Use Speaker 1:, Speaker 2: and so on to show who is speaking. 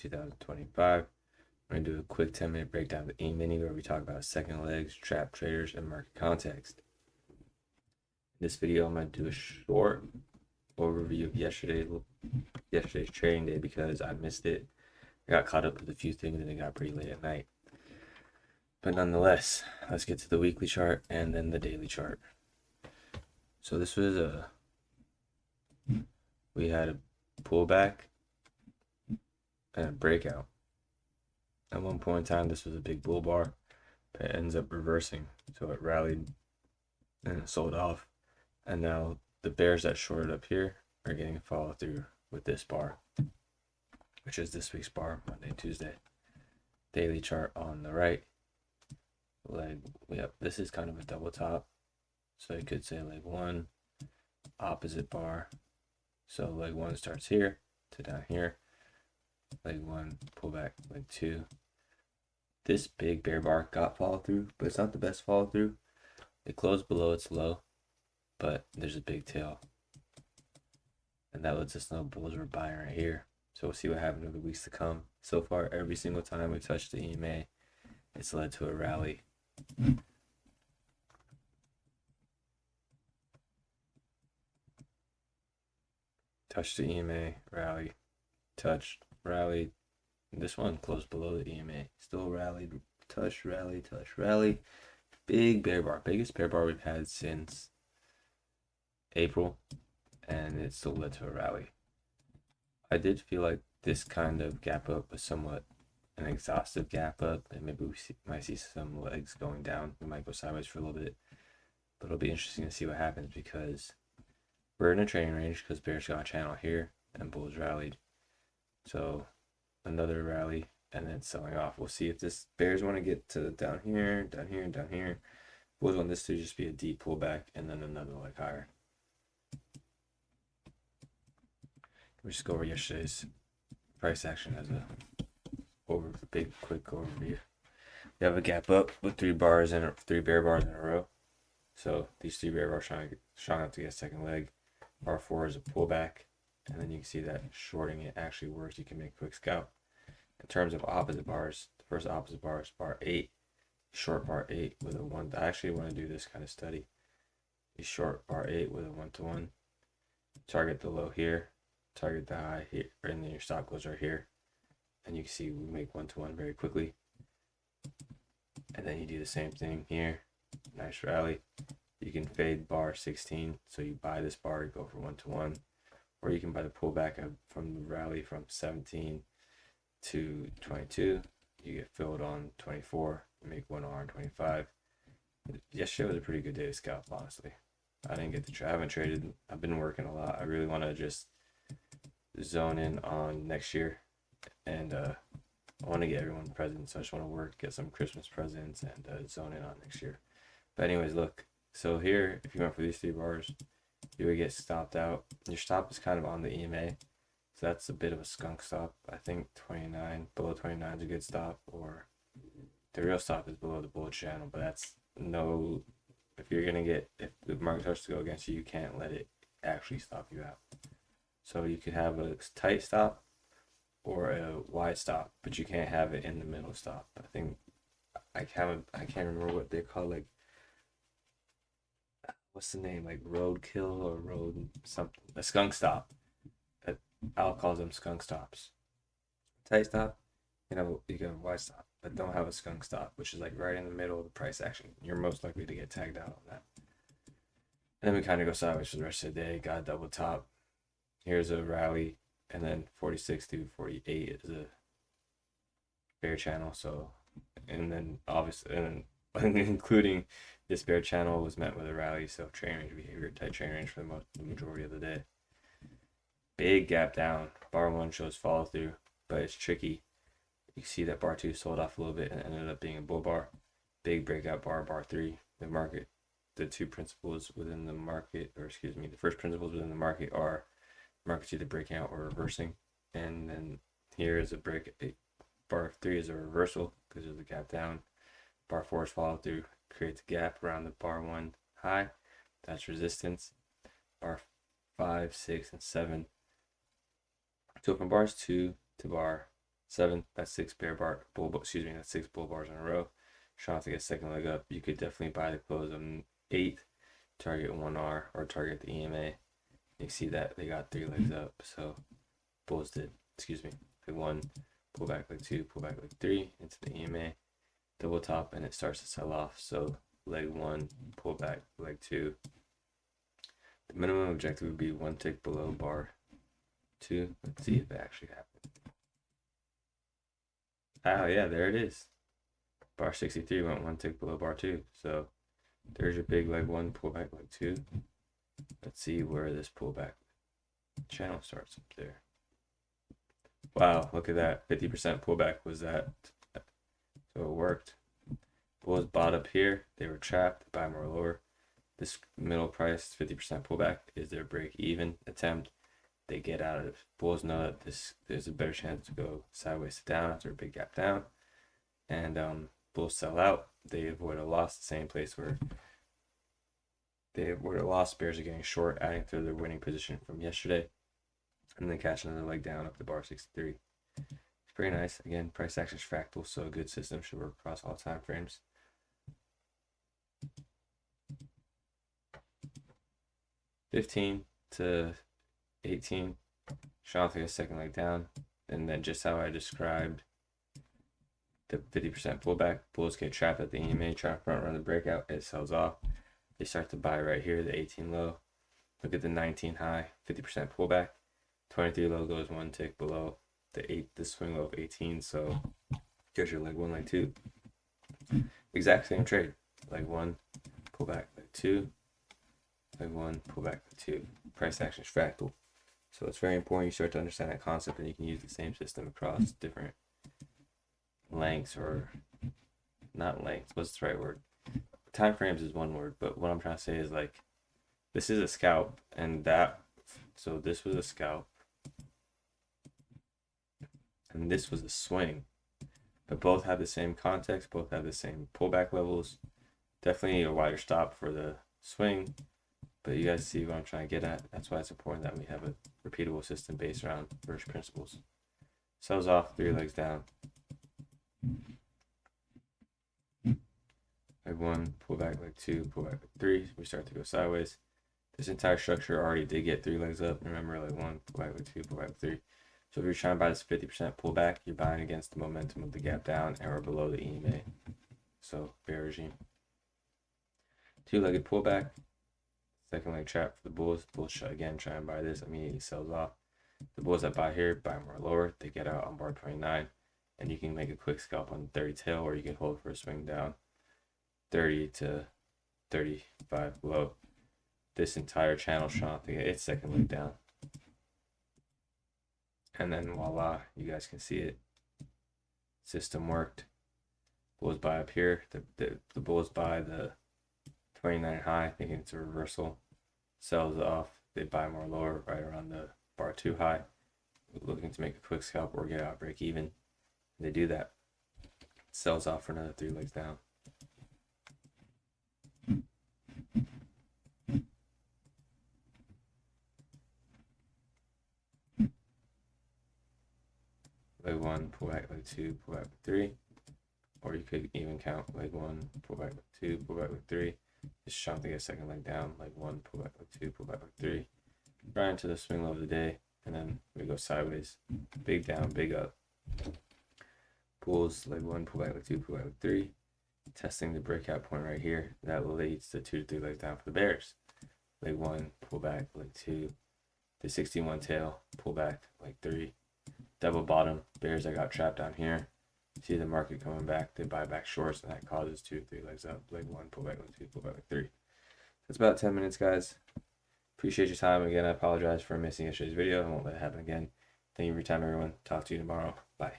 Speaker 1: 2025. We're going to do a quick 10-minute breakdown of the E-mini where we talk about second legs, trap traders, and market context. In this video, I'm going to do a short overview of yesterday's trading day because I missed it. I got caught up with a few things and it got pretty late at night. But nonetheless, let's get to the weekly chart and then the daily chart. So this was we had a pullback and a breakout. At one point in time, this was a big bull bar, but it ends up reversing. So it rallied and it sold off. And now the bears that shorted up here are getting a follow through with this bar, which is this week's bar, Monday, Tuesday. Daily chart on the right. This is kind of a double top. So you could say leg one, opposite bar. So leg one starts here to down here. Leg one, pull back, leg two. This big bear bar got follow through, but it's not the best follow through. It closed below its low, but there's a big tail. And that lets us know bulls were buying right here. So we'll see what happens over the weeks to come. So far, every single time we touched the EMA, it's led to a rally. Touched the EMA, rally, touched, rallied. This one closed below the EMA. Still rallied, touched, rally, touched, rally. Big bear bar. Biggest bear bar we've had since April. And it still led to a rally. I did feel like this kind of gap up was somewhat an exhaustive gap up. And maybe might see some legs going down. We might go sideways for a little bit. But it'll be interesting to see what happens because we're in a trading range because bears got a channel here and bulls rallied. So another rally and then selling off. We'll see if this bears want to get to down here, down here, and down here. Bulls want this to just be a deep pullback and then another leg higher. We'll just go over yesterday's price action as a big quick overview. We have a gap up with three bear bars in a row. So these three bear bars strong enough to get a second leg. Bar 4 is a pullback, and then you can see that shorting it actually works. You can make a quick scalp. In terms of opposite bars, the first opposite bar is bar 8. Short bar 8 with a 1. I actually want to do this kind of study. You short bar 8 with a 1-to-1. Target the low here, target the high here, and then your stop goes right here. And you can see we make 1-to-1 very quickly. And then you do the same thing here. Nice rally. You can fade bar 16, so you buy this bar, you go for 1-to-1, or you can buy the pullback from the rally from 17 to 22. You get filled on 24, you make 1 R on 25. Yesterday was a pretty good day to scalp, honestly. I didn't get to I haven't traded. I've been working a lot. I really want to just zone in on next year, and I want to get everyone presents. So I just want to work, get some Christmas presents, and zone in on next year. But anyways, look. So here, if you went for these three bars, you would get stopped out. Your stop is kind of on the EMA. So that's a bit of a skunk stop. I think 29, below 29 is a good stop. Or the real stop is below the bullet channel. But that's if the market starts to go against you, you can't let it actually stop you out. So you could have a tight stop or a wide stop, but you can't have it in the middle stop. I think, I can't remember what they call, like, what's the name, like roadkill or road something, a skunk stop. Al calls them skunk stops. Tight stop, you can have a wide stop, but don't have a skunk stop, which is like right in the middle of the price action. You're most likely to get tagged out on that. And then we kind of go sideways for the rest of the day. Got a double top. Here's a rally, and then 46 to 48 is a bear channel. So, and then obviously, and including this bear channel was met with a rally, so trading range behavior, tight trading range for the majority of the day. Big gap down. Bar 1 shows follow through, but it's tricky. You can see that bar 2 sold off a little bit and ended up being a bull bar. Big breakout bar 3. The two principles within the market, the first principles within the market are markets either breaking out or reversing. And then here is bar 3 is a reversal because there's a gap down. Bar 4 is follow through, creates a gap around the bar 1 high. That's resistance. Bar 5, 6, and 7. So from bars 2 to bar 7. That's 6 that's 6 bull bars in a row. Trying to get second leg up. You could definitely buy the close on 8, target 1R or target the EMA. You see that they got 3 legs up. So bulls did, leg 1, pull back leg 2, pull back leg 3 into the EMA, double top, and it starts to sell off. So leg 1, pull back leg 2. The minimum objective would be 1 tick below bar 2. Let's see if it actually happened. Oh yeah, there it is. Bar 63 went 1 tick below bar 2. So there's your big leg 1, pull back leg 2. Let's see where this pullback channel starts up there. Wow, look at that. 50% pullback was that. So it worked. Bulls bought up here. They were trapped. Buy more lower. This middle price, 50% pullback, is their break even attempt. They get out of it. Bulls know that there's a better chance to go sideways to down after a big gap down. And bulls sell out. They avoid a loss, the same place where they avoid a loss. Bears are getting short, adding to their winning position from yesterday. And then catch another leg down up to bar 63. It's pretty nice. Again, price action is fractal, so a good system should work across all time frames. $15 to $18. Trying to get a second leg down. And then just how I described the 50% pullback, bulls get trapped at the EMA, try to front run the breakout, it sells off. They start to buy right here, the 18 low. Look at the 19 high, 50% pullback. 23 low goes 1 tick below the swing low of 18. So here's your leg 1, leg 2. Exact same trade. Leg 1, pull back, leg 2. Leg 1, pull back, leg 2. Price action is fractal. So it's very important you start to understand that concept, and you can use the same system across different lengths, or not lengths, what's the right word? Time frames is one word, but what I'm trying to say is, like, this is a scalp, and so this was a scalp, and this was a swing, but both have the same context, both have the same pullback levels. Definitely a wider stop for the swing, but you guys see what I'm trying to get at. That's why it's important that we have a repeatable system based around first principles. Sells off, 3 legs down. Leg 1, pull back leg 2, pull back leg 3. We start to go sideways. This entire structure already did get 3 legs up. Remember, leg 1, pull back leg 2, pull back leg 3. So if you're trying to buy this 50% pullback, you're buying against the momentum of the gap down and we're below the EMA. So bear regime. 2-legged pullback. Second leg trap for the bulls. Bulls again try and buy this. Immediately sells off. The bulls that buy here buy more lower. They get out on bar 29. And you can make a quick scalp on the 30 tail, or you can hold for a swing down 30 to 35 below. This entire channel trying to get its second leg down. And then voila, you guys can see it. System worked. Bulls buy up here. The bulls buy the 29 high, thinking it's a reversal. Sells off. They buy more lower, right around the bar 2 high, looking to make a quick scalp or get out break even. They do that. Sells off for another 3 legs down. Leg 1, pull back leg 2, pull back leg 3. Or you could even count leg 1, pull back leg 2, pull back leg 3. Just trying to get a second leg down. Leg 1, pull back leg 2, pull back leg 3. Right into the swing low of the day. And then we go sideways. Big down, big up. Bulls, leg 1, pull back leg 2, pull back leg 3. Testing the breakout point right here. That leads to 2 to 3 legs down for the bears. Leg 1, pull back leg 2. The 61 tail, pull back leg 3. Double bottom, bears that got trapped down here. See the market coming back, they buy back shorts, and that causes 2 to 3 legs up. Leg 1, pull back leg 2, pull back leg 3. That's about 10 minutes, guys. Appreciate your time. Again, I apologize for missing yesterday's video. I won't let it happen again. Thank you for your time, everyone. Talk to you tomorrow. Bye.